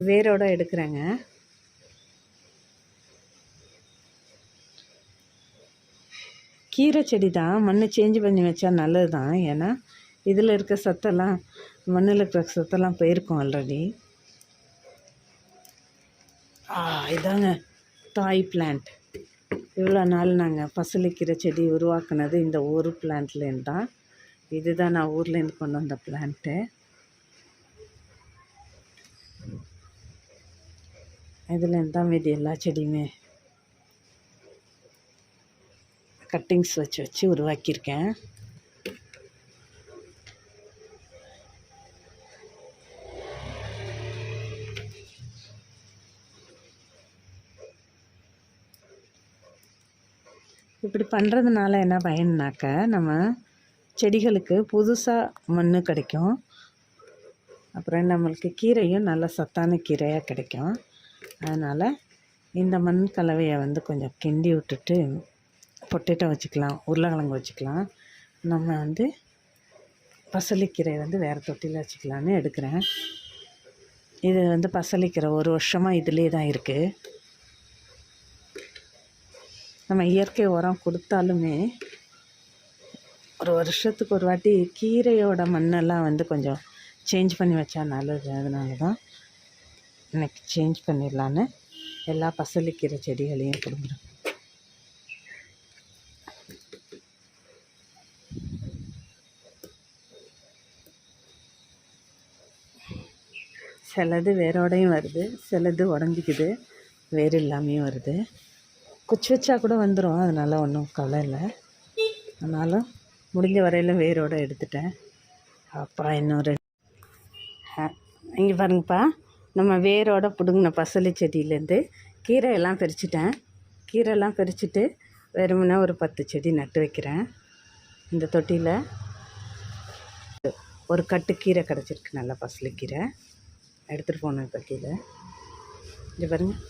வேரோட எடுக்கிறேங்க. கீரை செடி தான், மண் சேஞ்ச் பண்ணி வச்சா நல்லது தான். ஏன்னா இதில் இருக்க சத்தெல்லாம், மண்ணில் இருக்கிற சத்தெல்லாம் போயிருக்கும் ஆல்ரெடி. இதாங்க தாய் பிளான்ட். இவ்வளோ நாள் நாங்கள் பசலிக்கீரை செடி உருவாக்குனது இந்த ஒரு பிளான்ட்லேருந்து தான். இதுதான் நான் ஊர்லேருந்து கொண்டு வந்த பிளான்ட்டு. இதுலேருந்து தான் மீதி எல்லா செடியுமே கட்டிங்ஸ் வச்சு வச்சு உருவாக்கியிருக்கேன். இப்படி பண்ணுறதுனால என்ன பயன்னாக்க, நம்ம செடிகளுக்கு புதுசாக மண் கிடைக்கும். அப்புறம் நம்மளுக்கு கீரையும் நல்ல சத்தான கீரையாக கிடைக்கும். அதனால் இந்த மண் கலவையை கொஞ்சம் கிண்டி விட்டுட்டு பொட்டேட்டோ வச்சுக்கலாம், உருளைக்கிழங்கு வச்சுக்கலாம். நம்ம பசலிக்கீரை வேறு தொட்டியில் வச்சுக்கலான்னு எடுக்கிறேன். இது பசலிக்கீரை 1 வருஷமாக இதிலே தான் இருக்குது. நம்ம இயற்கை உரம் கொடுத்தாலுமே ஒரு வருஷத்துக்கு ஒரு வாட்டி கீரையோட மண்ணெல்லாம் கொஞ்சம் சேஞ்ச் பண்ணி வச்சா நல்லது. அதனால தான் இன்றைக்கி சேஞ்ச் பண்ணிடலான்னு எல்லா பசலிக்கீரை செடிகளையும் கொடுக்குறேன். சிலது வேரோடையும் வருது, சிலது உடஞ்சிக்குது, வேறு இல்லாமையும் வருது. குச்சி வச்சா கூட வந்துடும், அதனால் ஒன்றும் கவலை இல்லை. ஆனாலும் முடிஞ்ச வரையில் வேரோடு எடுத்துட்டேன். அப்பா இன்னொரு இங்கே பாருங்கப்பா, நம்ம வேரோட பிடுங்கின பசலி செடியிலேருந்து கீரையெல்லாம் பறிச்சிட்டேன். கீரையெல்லாம் பறிச்சுட்டு வெறுமனே ஒரு 10 செடி நட்டு வைக்கிறேன். இந்த தொட்டியில் ஒரு கட்டு கீரை கிடச்சிருக்கு, நல்லா பசலிக்கீரை எடுத்துகிட்டு போனேன். இப்போ கீரை இங்கே பாருங்கள்,